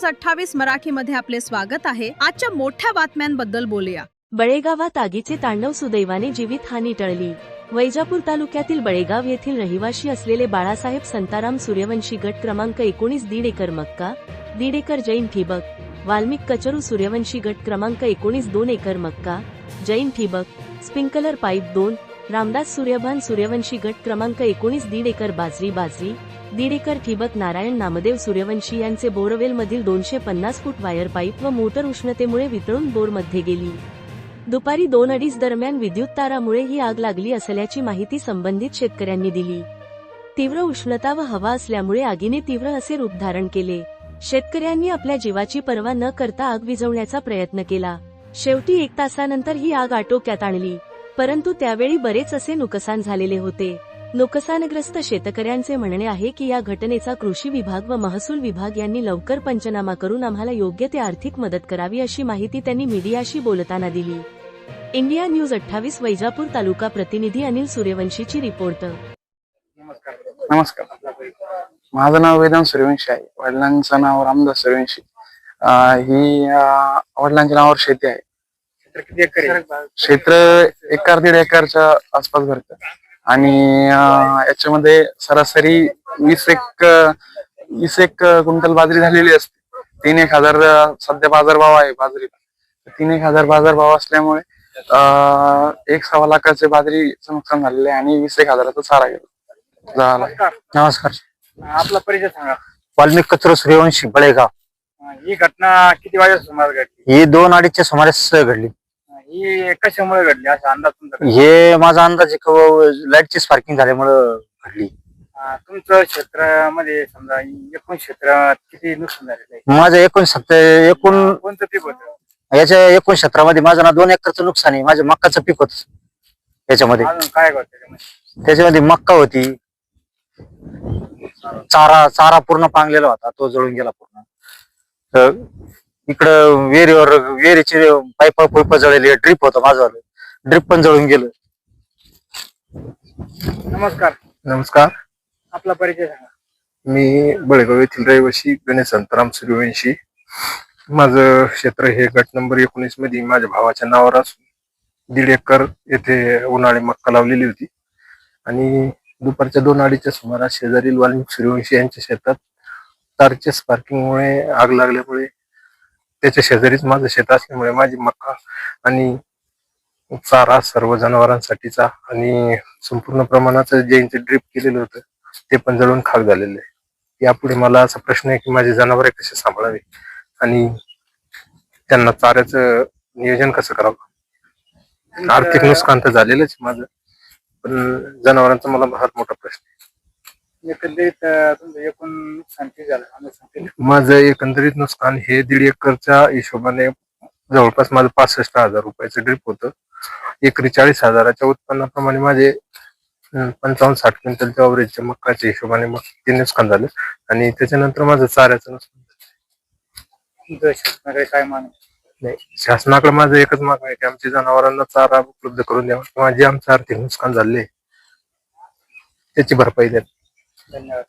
News 28 मराठीमध्ये आपले स्वागत आहे। आजच्या मोठ्या बातम्यांबद्दल बोलूया। बळेगावात आगीचे तांडव, सुदैवाने जीवितहानी टळली। वैजापूर तालुक्यातील बळेगाव येथील रहिवासी असलेले बाळासाहेब संताराम सूर्यवंशी गट क्रमांक 19 1.5 एकर मक्का, 1.5 एकर जैन ठिबक, वाल्मिक कचरू सूर्यवंशी गट क्रमांक 19 2 एकर मक्का, जैन ठिबक, स्प्रिंकलर पाईप 2, रामदास सूर्यभान सूर्यवंशी गट क्रमांक 19 1.5 एकर बाजरी, 1.5 एकर ठिबक, नारायण नामदेव सूर्यवंशी यांचे बोरवेल मधील 250 फूट वायर पाईप व मोटर उष्णतेमुळे वितळून बोरमध्ये गेली। दुपारी 2:30 दरम्यान विद्युत तारामुळे ही आग लागली असल्याची माहिती संबंधित शेतकऱ्यांनी दिली। तीव्र उष्णता व हवा असल्यामुळे आगीने तीव्र असे रूप धारण केले। शेतकऱ्यांनी आपल्या जीवाची पर्वा न करता आग विझवण्याचा प्रयत्न केला। शेवटी 1 तासानंतर ही आग आटोक्यात आणली, परंतु त्यावेळी बरेच असे नुकसान झालेले होते। नुकसानग्रस्त शेतकऱ्यांचे म्हणणे आहे की या घटनेचा कृषी विभाग व महसूल विभाग यांनी लवकर पंचनामा करून आम्हाला योग्य ते आर्थिक मदत करावी, अशी माहिती त्यांनी मीडियाशी बोलताना दिली। इंडिया न्यूज 28 वैजापूर तालुका प्रतिनिधी अनिल सूर्यवंशीची रिपोर्ट। नमस्कार, माझं नाव वेदांत सूर्यवंशी आहे। वडिलांचं नाव रामदास सूर्यवंशी। ही वडिलांच्या नावावर शेती आहे। क्षेत्र 1.5 एकरच्या आसपास भरतं आणि याच्यामध्ये सरासरी 20 एक क्विंटल बाजरी झालेली असते। 3-1 हजार सध्या बाजारभाव आहे बाजरीला। 3-1 हजार बाजारभाव असल्यामुळे 1.25 लाखाचे बाजरीचं नुकसान झालेलं आहे आणि 20-1 हजाराचा चारा गेला। नमस्कार, आपला परिचय सांगा। वाल्मिक कचरू सूर्यवंशी बळेगाव। ही घटना किती वाजता सुमारे घडली? ही 2-2:30च्या सुमारास घडली। ही कशामुळे घडली असा अंदाज तुमचा? हे माझा अंदाज लाईटची स्पार्किंग झाल्यामुळे घडली। तुमचं क्षेत्रामध्ये समजा एकूण क्षेत्रात किती नुकसान झालेलं आहे? माझं एकूण कोणतं पीक होतं? याच्या एकूण क्षेत्रामध्ये माझं 2 एकरचं नुकसान आहे। माझं मक्काचं पीक होत याच्यामध्ये। अजून काय होतं त्याच्यामध्ये मक्का होती, चारा पूर्ण पांगलेला होता, तो जळून गेला पूर्ण। इकडं विहिरीची पाईप जळलेली, ड्रिप होतं माझं, ड्रिप पण जळून गेलं। नमस्कार, आपला परिचय सांगा। मी बळेगाव येथील रहिवासी गणेश संताराम सूर्यवंशी। माझं क्षेत्र हे गट नंबर 19 मध्ये माझ्या भावाच्या नावावर असून 1.5 एकर येथे उन्हाळी मक्का लावलेली होती आणि दुपारच्या 2:30च्या सुमारास शेजारील वाल्मिक सूर्यवंशी यांच्या शेतात तारच्या स्पार्किंगमुळे आग लागल्यामुळे, त्याच्या शेजारीच माझं शेत असल्यामुळे माझी मक्का आणि चारा, सर्व जनावरांसाठीचा आणि संपूर्ण प्रमाणाचं जैनचे ड्रिप केलेलं होतं ते पण जळून खाक झालेलं आहे। यापुढे मला असा प्रश्न आहे की माझे जनावरे कसे सांभाळावे आणि त्यांना चाऱ्याचं नियोजन कसं करावं। आर्थिक नुकसान तर झालेलंच माझं, पण जनावरांचा मला फार मोठा प्रश्न आहे। एकंदरीत तुमचं एकूण नुकसान किती झालं? माझं एकंदरीत नुकसान हे 1.5 एकरच्या हिशोबाने जवळपास माझं 65,000 रुपयाचं ड्रिप होतं। एकरी 40,000च्या उत्पन्नाप्रमाणे माझे 55-60 क्विंटलच्या अवरेजच्या मक्काच्या हिशोबाने मग ते नुकसान झालं आणि त्याच्यानंतर माझं चाऱ्याचं नुकसान झालं। शासनाकडे काय मागणी? नाही, शासनाकडे माझं एकच मागणं आहे की आमच्या जनावरांना चारा उपलब्ध करून द्यावा किंवा जे आमचं आर्थिक नुकसान झाले त्याची भरपाई द्या। धन्यवाद।